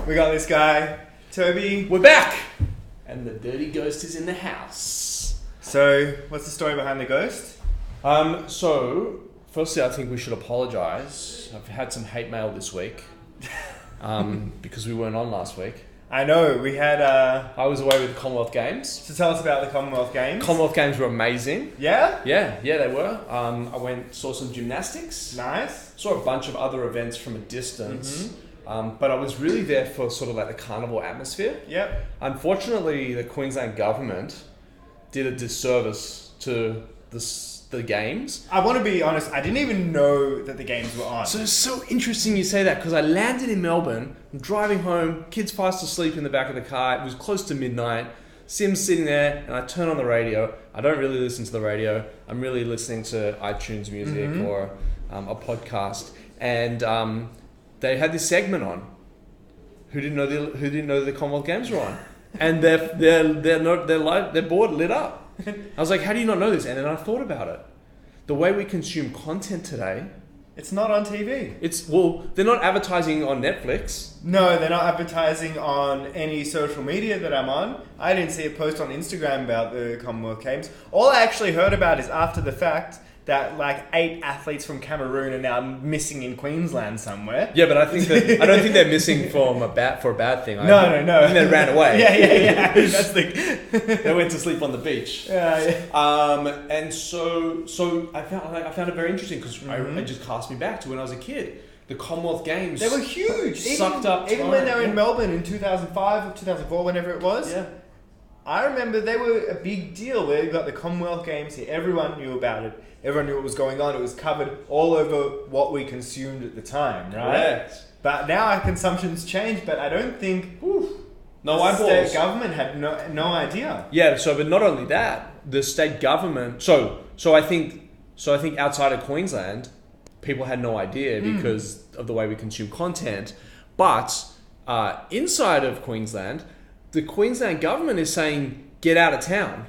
We got this guy, Toby. We're back! And the dirty ghost is in the house. So, what's the story behind the ghost? So, firstly, I think we should apologise. I've had some hate mail this week. Because we weren't on last week. I know, we had... I was away with the Commonwealth Games. So tell us about the Commonwealth Games. Commonwealth Games were amazing. Yeah? Yeah, they were. I saw some gymnastics. Nice. Saw a bunch of other events from a distance. But I was really there for sort of like the carnival atmosphere. Yep. Unfortunately, the Queensland government did a disservice to the games. I want to be honest, I didn't even know that the games were on. So it's so interesting you say that, because I landed in Melbourne, I'm driving home, kids fast asleep in the back of the car, it was close to midnight, Sim's sitting there, and I turn on the radio. I don't really listen to the radio, I'm really listening to iTunes Music or a podcast, and they had this segment on. Who didn't know the Commonwealth Games were on? And their board lit up. I was like, how do you not know this? And then I thought about it. The way we consume content today... It's not on TV. They're not advertising on Netflix. No, they're not advertising on any social media that I'm on. I didn't see a post on Instagram about the Commonwealth Games. All I actually heard about is after the fact that like 8 athletes from Cameroon are now missing in Queensland somewhere. Yeah, but I don't think they're missing for a bad thing. No. I think they ran away. Yeah. That's They went to sleep on the beach. Yeah. And so I found it very interesting because it just cast me back to when I was a kid. The Commonwealth Games. They were huge. Sucked up even when they were in Melbourne in 2005 or 2004, whenever it was. Yeah. I remember they were a big deal. We got the Commonwealth Games here. Everyone knew about it. Everyone knew what was going on. It was covered all over what we consumed at the time, right? Correct. But now our consumption's changed, but I don't think the state government had no idea. Yeah, but not only that, the state government... So I think outside of Queensland, people had no idea because of the way we consume content. But inside of Queensland, the Queensland government is saying, get out of town.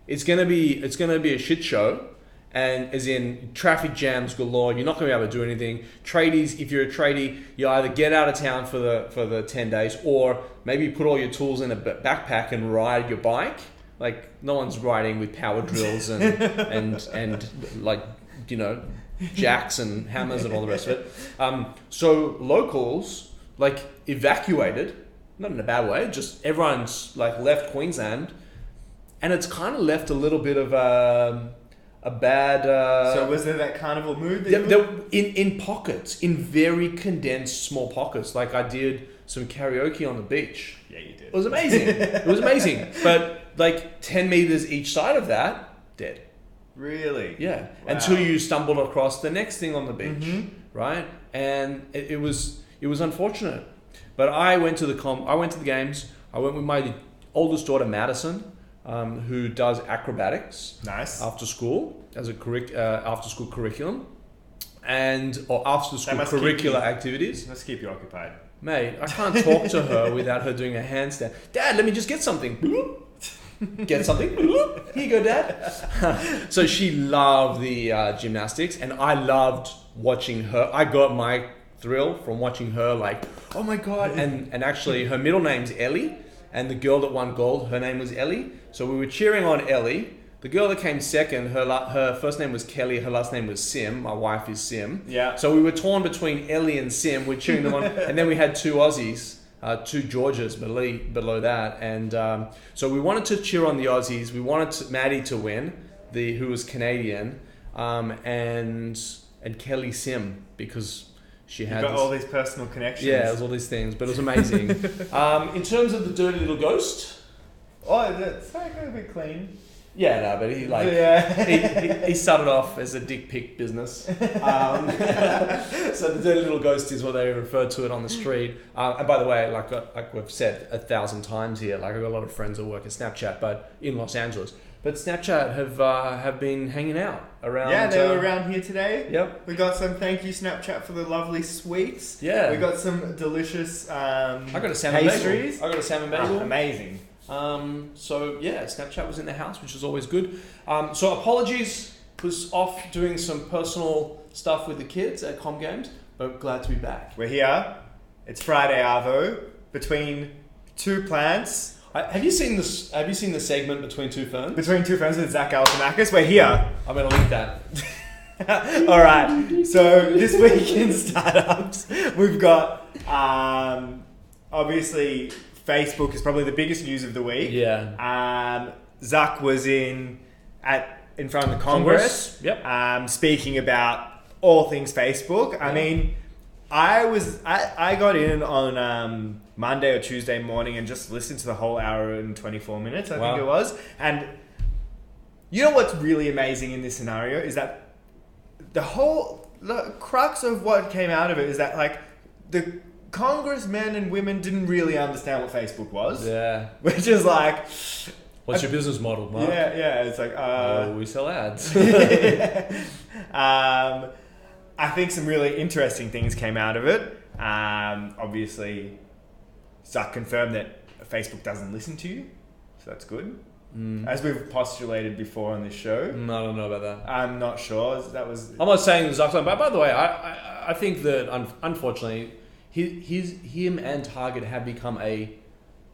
It's gonna be a shit show. And as in traffic jams galore, you're not going to be able to do anything. Tradies, if you're a tradie, you either get out of town for the 10 days, or maybe put all your tools in a backpack and ride your bike. Like no one's riding with power drills and like jacks and hammers and all the rest of it. So locals like evacuated, not in a bad way, just everyone's like left Queensland, and it's kind of left a little bit of a bad... So was there that carnival mood? In pockets, in very condensed small pockets. Like I did some karaoke on the beach. Yeah, you did. It was amazing. But like 10 meters each side of that, dead. Really? Yeah. Wow. Until you stumbled across the next thing on the beach, right? And it was unfortunate. But I went to the games. I went with my oldest daughter, Madison, who does acrobatics. Nice. After school as a after school curriculum, or after school curricular activities. Let's keep you occupied, mate. I can't talk to her without her doing a handstand. Dad, let me just get something. Get something. Here you go, Dad. So she loved the gymnastics, and I loved watching her. I got my thrill from watching her. Like, oh my god! And actually, her middle name's Ellie. And the girl that won gold, her name was Ellie. So we were cheering on Ellie. The girl that came second, her first name was Kelly, her last name was Sim. My wife is Sim. Yeah. So we were torn between Ellie and Sim. We're cheering them on. And then we had 2 Aussies, 2 Georgias below that. And so we wanted to cheer on the Aussies. We wanted Maddie to win, who was Canadian, and Kelly Sim, because... She had all these personal connections. Yeah, it was all these things, but it was amazing. In terms of the dirty little ghost... Oh, that's like a bit clean. Yeah, no, but he started off as a dick pic business. So the dirty little ghost is what they refer to it on the street. And by the way, like we've said 1,000 times here, like I've got a lot of friends that work at Snapchat, but in Los Angeles. But Snapchat have been hanging out around. Yeah, they were around here today. Yep. We got some thank you Snapchat for the lovely sweets. Yeah. We got some delicious I got a salmon pastries. bagel. I got a salmon bagel. Amazing. So yeah, Snapchat was in the house, which is always good. So apologies, was off doing some personal stuff with the kids at Com Games, but glad to be back. We're here. It's Friday, Arvo. between two plants. Have you seen this? Have you seen the segment between two ferns? Between two ferns with Zach Galifianakis. We're here. I'm gonna link that. All right. So this week in startups, we've got obviously Facebook is probably the biggest news of the week. Yeah. Zuck was in front of the Congress. Yep. Speaking about all things Facebook. I mean, I got in on Monday or Tuesday morning and just listened to the whole hour and 24 minutes, I think it was. And you know what's really amazing in this scenario is that the crux of what came out of it is that like the congressmen and women didn't really understand what Facebook was. Yeah. Which is like... What's your business model, Mark? Yeah. It's like... we sell ads. I think some really interesting things came out of it. Obviously, Zuck confirmed that Facebook doesn't listen to you, so that's good. As we've postulated before on this show. I don't know about that. I'm not sure. I'm not saying Zuck's but by the way, I think that unfortunately, him and Target have become him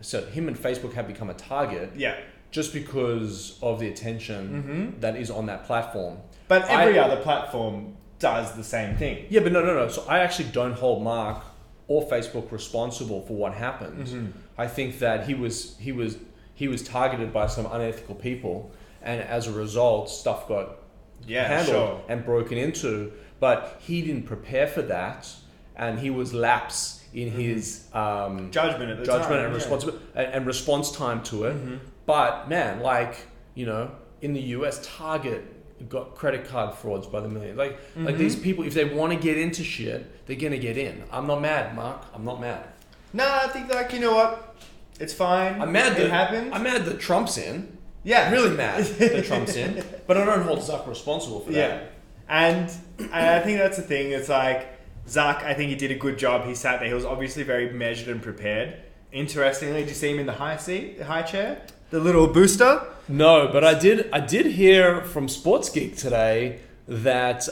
and Facebook have become a target. Yeah. Just because of the attention that is on that platform. But every other platform does the same thing. Yeah, but no. So I actually don't hold Mark or Facebook responsible for what happened. I think that he was targeted by some unethical people, and as a result, stuff got handled and broken into. But he didn't prepare for that, and he was lapse in his judgment at the time, and responsibility and response time to it. But man, like in the US, Target got credit card frauds by the million. Like these people, if they want to get into shit, they're gonna get in. I'm not mad, Mark. I'm not mad. Nah, I think you know what? It's fine. I'm mad it happened. I'm mad that Trump's in. Yeah. Really mad that Trump's in. But I don't hold Zuck responsible for that. Yeah. And I think that's the thing. It's like Zuck, I think he did a good job. He sat there. He was obviously very measured and prepared. Interestingly, did you see him in the high chair? The little booster? No, but I did hear from Sports Geek today that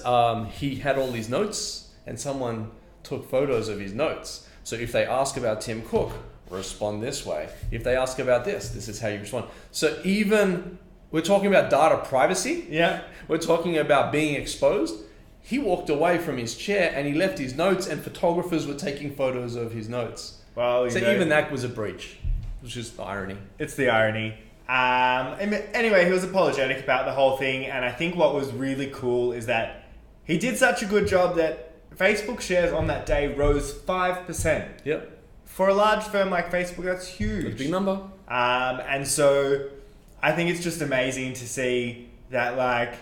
he had all these notes and someone took photos of his notes. So if they ask about Tim Cook, respond this way. If they ask about this is how you respond. So even we're talking about data privacy. Yeah. We're talking about being exposed. He walked away from his chair and he left his notes, and photographers were taking photos of his notes. Well, even that was a breach, which is the irony. It's the irony. Anyway, he was apologetic about the whole thing, and I think what was really cool is that he did such a good job that Facebook shares on that day rose 5%. Yep. For a large firm like Facebook, that's huge. That's a big number. And so I think it's just amazing to see that like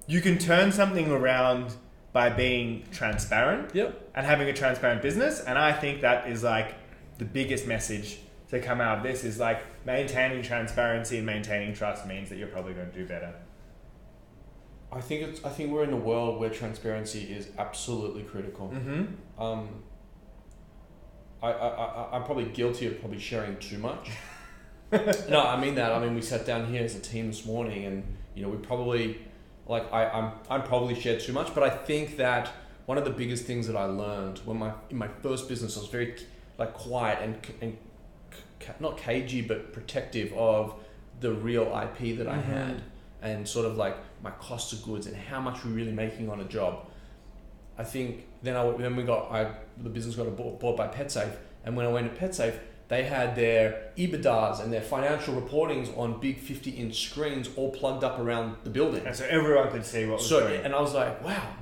you can turn something around by being transparent. Yep. And having a transparent business, and I think that is like the biggest message to come out of this is like maintaining transparency and maintaining trust means that you're probably going to do better. I think we're in a world where transparency is absolutely critical. I'm probably guilty of probably sharing too much. No, I mean that. I mean, we sat down here as a team this morning, and we probably I'm probably shared too much. But I think that one of the biggest things that I learned in my first business, I was very quiet and not cagey but protective of the real IP that I had, and sort of like my cost of goods and how much we're really making on a job. I think then the business got bought by PetSafe, and when I went to PetSafe, they had their EBITDAs and their financial reportings on big 50-inch screens all plugged up around the building, and so everyone could see what was going on. And I was like, wow,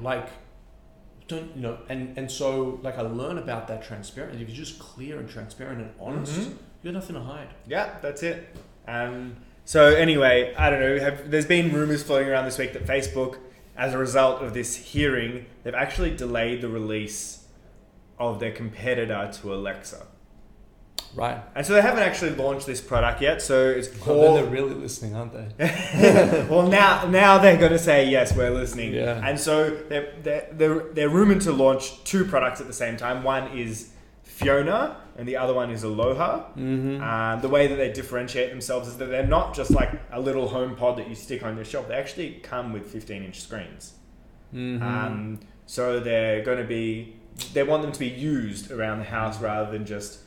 and so I learn about that transparency. If you're just clear and transparent and honest, you got nothing to hide. Yeah, that's it. So anyway, I don't know. There's been rumors floating around this week that Facebook, as a result of this hearing, they've actually delayed the release of their competitor to Alexa. Right. And so they haven't actually launched this product yet. So it's called... They're really listening, aren't they? Well, now they're going to say, yes, we're listening. Yeah. And so they're rumored to launch two products at the same time. One is Fiona and the other one is Aloha. The way that they differentiate themselves is that they're not just like a little home pod that you stick on your shelf. They actually come with 15-inch screens. So they want them to be used around the house rather than just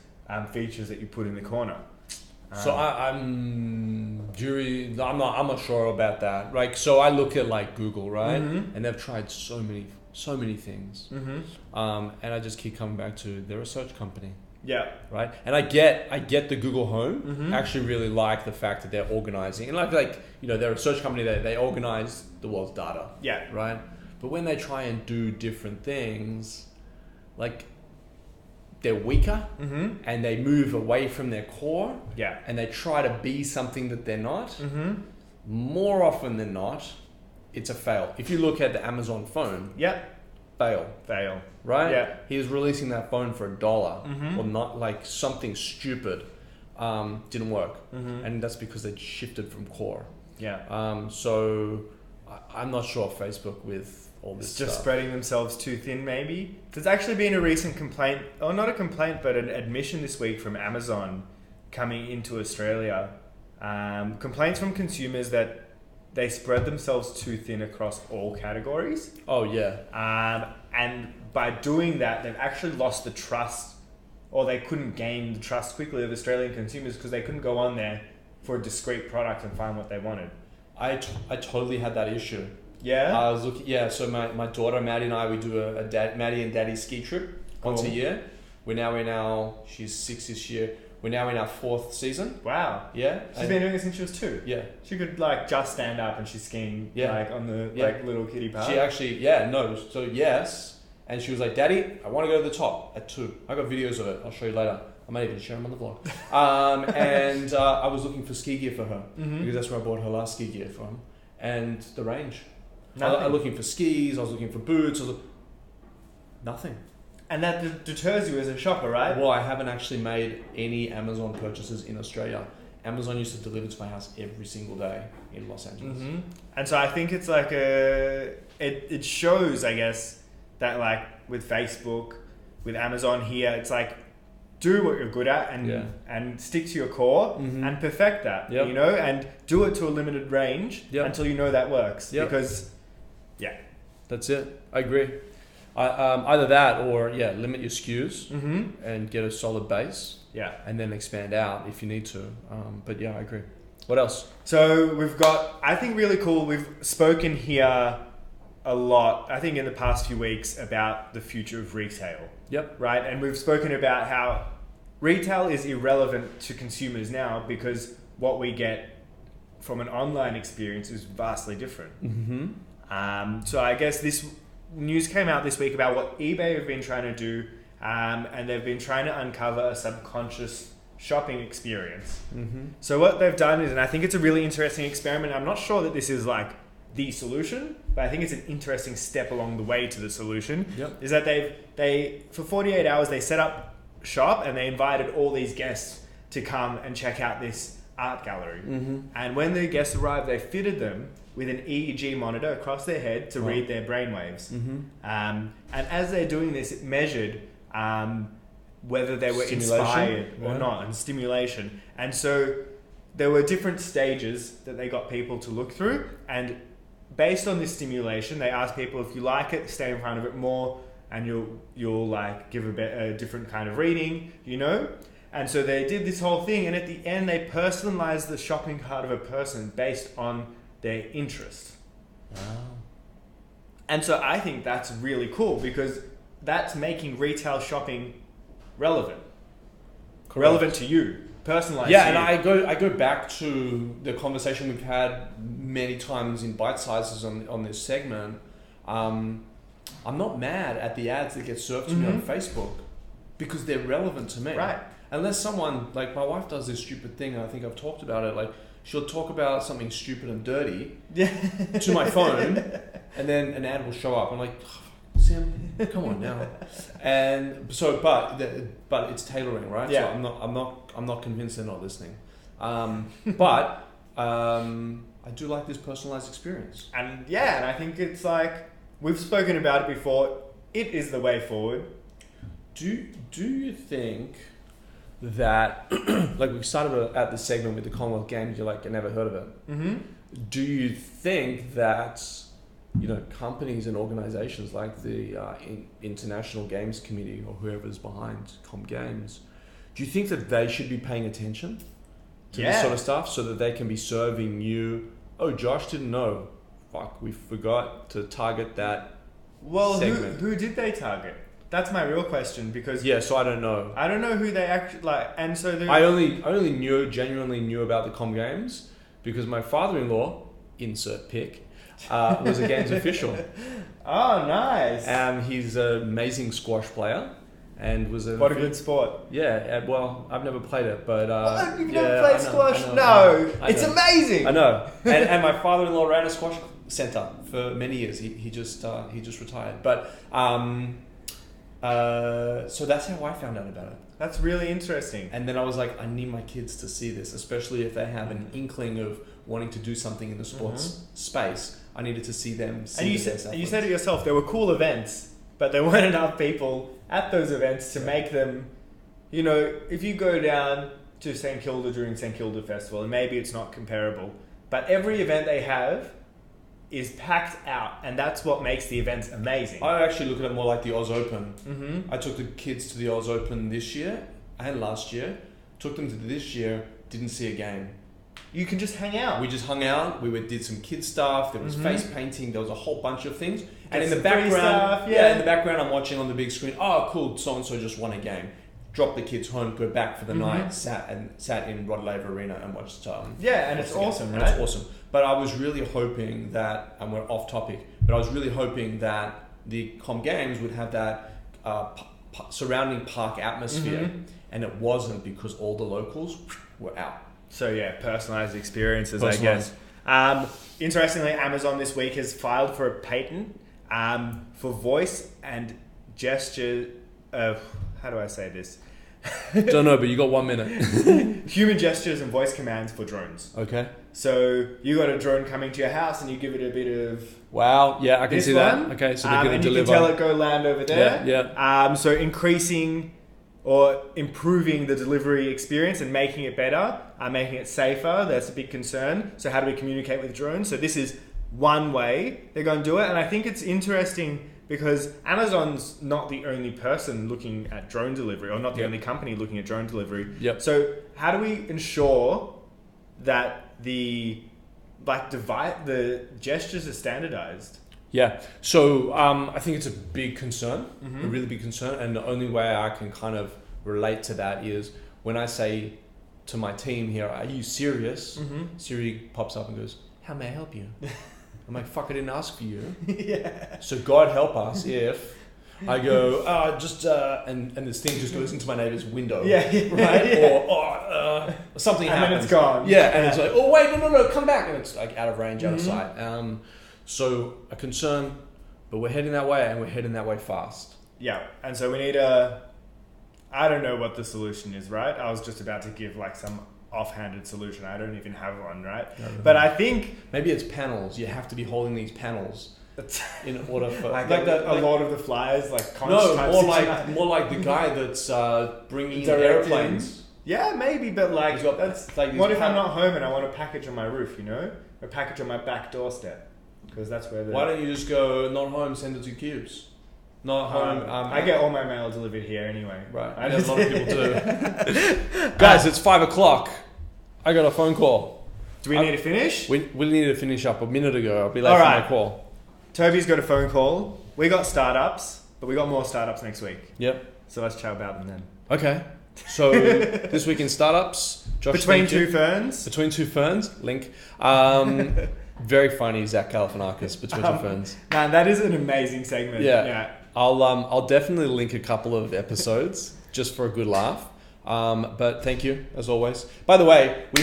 features that you put in the corner. So I'm not sure about that. Like, so I look at like Google, right? Mm-hmm. And they've tried so many things. Mm-hmm. And I just keep coming back to they're a search company. Yeah. Right. And I get the Google Home. Mm-hmm. I actually really like the fact that they're organizing, and like they're a search company that they organize the world's data. Yeah. Right. But when they try and do different things, like they're weaker, Mm-hmm. and they move away from their core. Yeah. And they try to be something that they're not. Mm-hmm. More often than not, it's a fail. If you look at the Amazon phone, Yep. fail, right? Yeah. He was releasing that phone for $1, Mm-hmm. or not, like something stupid, didn't work, Mm-hmm. and that's because they shifted from core. Yeah. So I'm not sure Facebook with all this It's just stuff. spreading themselves too thin, maybe. There's actually been a recent complaint, or not a complaint, but an admission this week from Amazon coming into Australia. Complaints from consumers that they spread themselves too thin across all categories. Oh yeah. And by doing that, they've actually lost the trust, or they couldn't gain the trust quickly of Australian consumers because they couldn't go on there for a discrete product and find what they wanted. I totally had that issue. Yeah? I was looking. Yeah. So my daughter Maddie and I, we do a Maddie and Daddy ski trip once a Cool. year. We're now in our. She's 6 this year. We're now in our 4th season. Wow. Yeah. She's been doing it since she was 2. Yeah. She could like just stand up and she's skiing like on the Yeah. like little kiddie path. She actually, so yes. And she was like, Daddy, I want to go to the top at 2. I got videos of it. I'll show you later. I might even share them on the vlog. And I was looking for ski gear for her because that's where I bought her last ski gear from. And the range. I was looking for skis. I was looking for boots. Nothing. And that deters you as a shopper, right? Well, I haven't actually made any Amazon purchases in Australia. Amazon used to deliver to my house every single day in Los Angeles. Mm-hmm. And so I think it's like it shows, I guess, that like with Facebook, with Amazon here, it's like do what you're good at and stick to your core and perfect that, Yep. and do it to a limited range until you know that works. Yep. Because, That's it. I agree. Either that or limit your SKUs and get a solid base. Yeah. And then expand out if you need to. But yeah, I agree. What else? So we've got, I think really cool, we've spoken here a lot, I think in the past few weeks, about the future of retail. Yep. Right? And we've spoken about how retail is irrelevant to consumers now because what we get from an online experience is vastly different. Mm-hmm. So I guess this news came out this week about what eBay have been trying to do, and they've been trying to uncover a subconscious shopping experience. Mm-hmm. So what they've done is, and I think it's a really interesting experiment, I'm not sure that this is like the solution, but I think it's an interesting step along the way to the solution, is that they for 48 hours, they set up shop and they invited all these guests to come and check out this art gallery. Mm-hmm. And when the guests arrived, they fitted them with an EEG monitor across their head to read their brainwaves. Mm-hmm. And as they're doing this, it measured whether they were Stimulation? inspired or not, and stimulation. And so there were different stages that they got people to look through, and based on this stimulation, they asked people, if you like it, stay in front of it more, and you'll like give a different kind of reading, And so they did this whole thing, and at the end, they personalized the shopping cart of a person based on their interest. Wow. And so I think that's really cool because that's making retail shopping relevant. Correct. Relevant to you, personalized. Yeah, to and you. I go back to the conversation we've had many times in bite sizes on this segment. I'm not mad at the ads that get served to me on Facebook because they're relevant to me. Right. Unless someone, like my wife does this stupid thing, and I think I've talked about it, like she'll talk about something stupid and dirty to my phone, and then an ad will show up. I'm like, Sam, come on now. And so, but it's tailoring, right? Yeah. So I'm not convinced they're not listening. But I do like this personalized experience. And I think it's like, we've spoken about it before, it is the way forward. Do you think that, like we started at the segment with the Commonwealth Games, you're like, I never heard of it. Mm-hmm. Do you think that, companies and organizations like the International Games Committee or whoever's behind Com Games, Do you think that they should be paying attention to this Yeah. sort of stuff so that they can be serving you? Oh, Josh didn't know. Fuck, we forgot to target that Well, segment. who did they target? That's my real question because Yeah, so I don't know. I don't know who they actually like, and so I only genuinely knew about the com games because my father-in-law, insert pic, was a games official. Oh, nice! He's an amazing squash player, and was What a good sport. Yeah. Well, I've never played it, but What? You've yeah, never played I know, squash? I know, No, I know. it's amazing. I know. And my father-in-law ran a squash center for many years. He just retired, but so that's how I found out about it. That's really interesting. And then I was like, I need my kids to see this, especially if they have an inkling of wanting to do something in the sports space. I needed to see them. And you said it yourself. There were cool events, but there weren't enough people at those events to make them. You know, if you go down to St Kilda during St Kilda Festival, and maybe it's not comparable, but every event they have is packed out, and that's what makes the events amazing. I actually look at it more like the Oz Open. Mm-hmm. I took the kids to the Oz Open this year and last year. Took them to this year. Didn't see a game. You can just hang out. We just hung out. We did some kid stuff. There was face painting. There was a whole bunch of things. And in the some free background, stuff, yeah. in the background, I'm watching on the big screen. Oh, cool! So and so just won a game. Drop the kids home. Go back for the night. Sat in Rod Laver Arena and watched. Yeah, and it's awesome, and right? it's awesome. But I was really hoping that, and we're off topic, but I was really hoping that the Com Games would have that surrounding park atmosphere, and it wasn't because all the locals were out. So yeah, personalized experiences, Personalized. I guess. Interestingly, Amazon this week has filed for a patent for voice and gesture. How do I say this? Don't know, but you got 1 minute. Human gestures and voice commands for drones. Okay. So you got a drone coming to your house and you give it a bit of Wow. Yeah, I can this see one, that. Okay, so they're going and to deliver. you can tell it go land over there. Yeah. So increasing or improving the delivery experience and making it better, making it safer. That's a big concern. So how do we communicate with drones? So this is one way they're going to do it. And I think it's interesting because Amazon's not the only person looking at drone delivery, or not the only company looking at drone delivery. Yep. So how do we ensure that the gestures are standardized? Yeah. So I think it's a big concern, a really big concern. And the only way I can kind of relate to that is when I say to my team here, are you serious? Siri pops up and goes, how may I help you? I'm like, fuck, I didn't ask for you. Yeah. So God help us if I go, and this thing just goes into my neighbor's window. Yeah. Right? Yeah. Or something And happens. then it's gone. Yeah, and it's like, oh wait, no, come back. And it's like out of range, out of sight. So a concern, but we're heading that way, and we're heading that way fast. Yeah. And so we need I don't know what the solution is, right? I was just about to give like some offhanded solution. I don't even have one, right? But I think Maybe it's panels. You have to be holding these panels in order for like a lot of the flyers, like conch no, type more like the guy that's bringing Directing. airplanes. Yeah, maybe, but like He's got, that's like, these what if I'm not home and I want a package on my roof? You know, a package on my back doorstep, because that's where the Why don't you just go not home, send it to Cubes? Not home. I get all my mail delivered here anyway. Right. I Yeah, a just- lot of people do. Guys, it's 5:00. I got a phone call. Do we need to finish? We needed to finish up a minute ago. I'll be late All for right. my call. Toby's got a phone call. We got startups, but we got more startups next week. Yep. So let's chat about them then. Okay. So this week in startups, Josh, Between thank you. two ferns. Between two ferns, link. Very funny, Zach Galifianakis, Between Two Ferns. Man, that is an amazing segment. Yeah. I'll definitely link a couple of episodes just for a good laugh. But thank you as always. By the way, we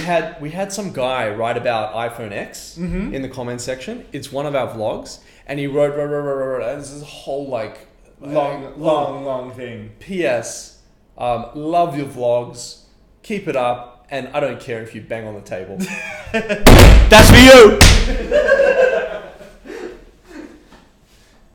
had some guy write about iPhone X in the comment section. It's one of our vlogs, and he wrote and this is a whole like long thing. P.S. Love your vlogs. Keep it up, and I don't care if you bang on the table. That's for you.